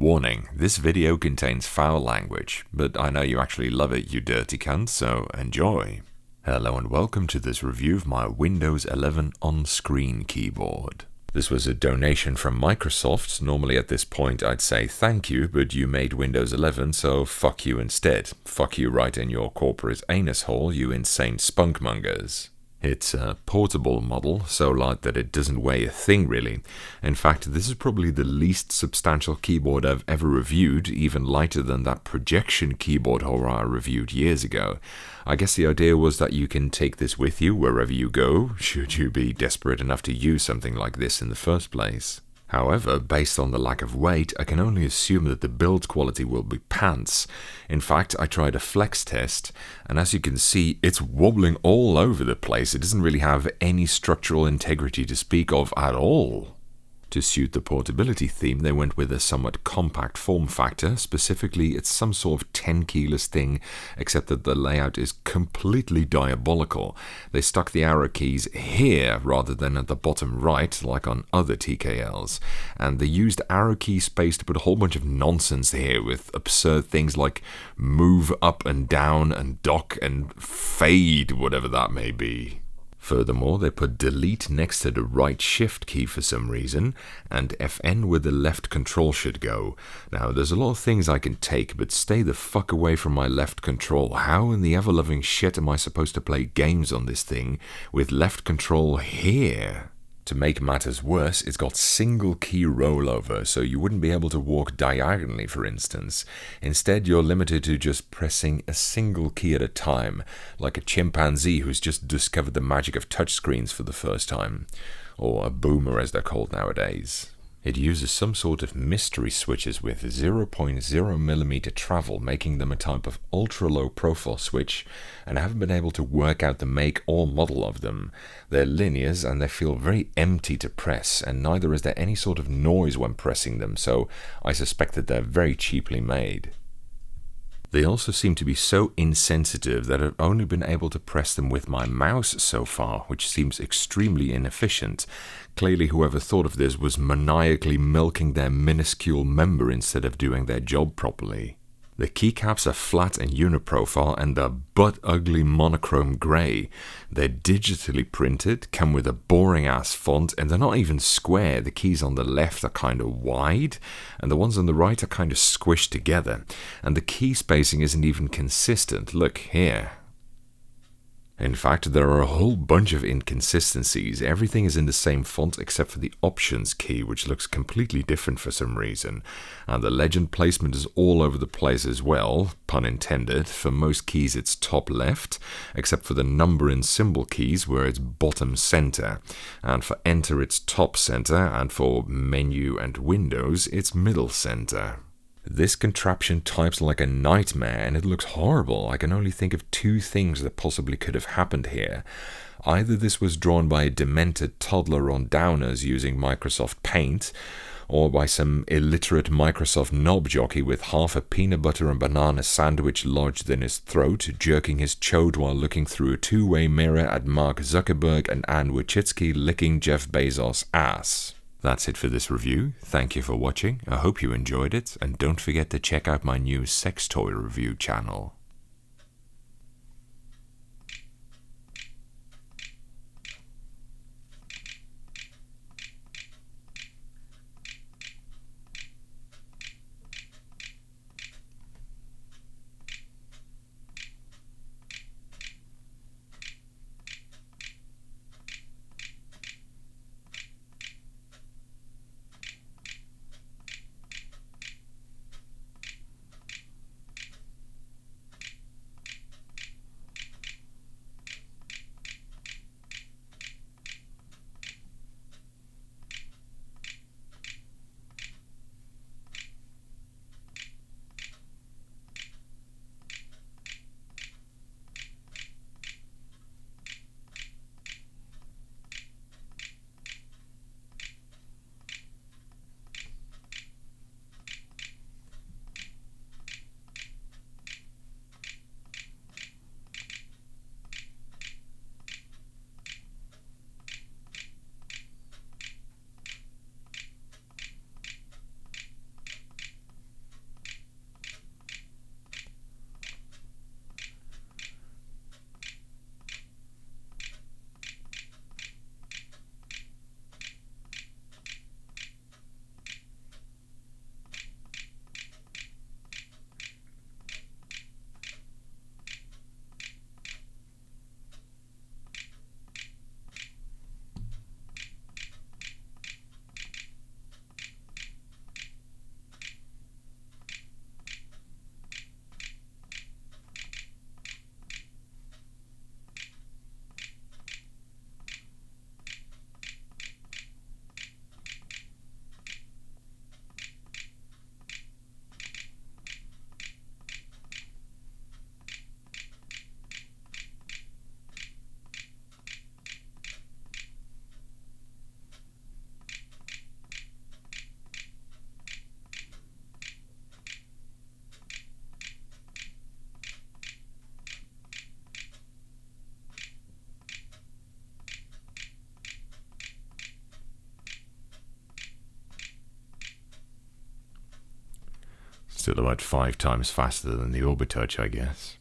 Warning, this video contains foul language, but I know you actually love it, you dirty cunt, so enjoy. Hello and welcome to this review of my Windows 11 on-screen keyboard. This was a donation from Microsoft. Normally at this point I'd say thank you, but you made Windows 11, so fuck you instead. Fuck you right in your corporate anus hole, you insane spunkmongers. It's a portable model, so light that it doesn't weigh a thing really. In fact, this is probably the least substantial keyboard I've ever reviewed, even lighter than that projection keyboard horror I reviewed years ago. I guess the idea was that you can take this with you wherever you go, should you be desperate enough to use something like this in the first place. However, based on the lack of weight, I can only assume that the build quality will be pants. In fact, I tried a flex test, and as you can see, it's wobbling all over the place. It doesn't really have any structural integrity to speak of at all. To suit the portability theme, they went with a somewhat compact form factor. Specifically, it's some sort of 10-keyless thing, except that the layout is completely diabolical. They stuck the arrow keys here rather than at the bottom right, like on other TKLs. And they used arrow key space to put a whole bunch of nonsense here, with absurd things like move up and down and dock and fade, whatever that may be. Furthermore, they put delete next to the right shift key for some reason, and FN where the left control should go. Now, there's a lot of things I can take, but stay the fuck away from my left control. How in the ever-loving shit am I supposed to play games on this thing with left control here? To make matters worse, it's got single key rollover, so you wouldn't be able to walk diagonally, for instance. Instead, you're limited to just pressing a single key at a time, like a chimpanzee who's just discovered the magic of touchscreens for the first time. Or a boomer, as they're called nowadays. It uses some sort of mystery switches with 0.0mm travel, making them a type of ultra-low profile switch, and I haven't been able to work out the make or model of them. They're linears and they feel very empty to press, and neither is there any sort of noise when pressing them, so I suspect that they're very cheaply made. They also seem to be so insensitive that I've only been able to press them with my mouse so far, which seems extremely inefficient. Clearly whoever thought of this was maniacally milking their minuscule member instead of doing their job properly. The keycaps are flat and uniprofile and they're butt-ugly monochrome grey. They're digitally printed, come with a boring-ass font, and they're not even square. The keys on the left are kind of wide, and the ones on the right are kind of squished together. And the key spacing isn't even consistent. Look here. In fact, there are a whole bunch of inconsistencies. Everything is in the same font except for the options key, which looks completely different for some reason. And the legend placement is all over the place as well, pun intended. For most keys it's top left, except for the number and symbol keys where it's bottom center. And for enter it's top center, and for menu and windows it's middle center. This contraption types like a nightmare and it looks horrible. I can only think of two things that possibly could have happened here. Either this was drawn by a demented toddler on downers using Microsoft Paint, or by some illiterate Microsoft knob jockey with half a peanut butter and banana sandwich lodged in his throat, jerking his chode while looking through a two-way mirror at Mark Zuckerberg and Anne Wojcicki licking Jeff Bezos' ass. That's it for this review. Thank you for watching. I hope you enjoyed it, and don't forget to check out my new sex toy review channel. Still about 5 times faster than the Orbitouch, I guess.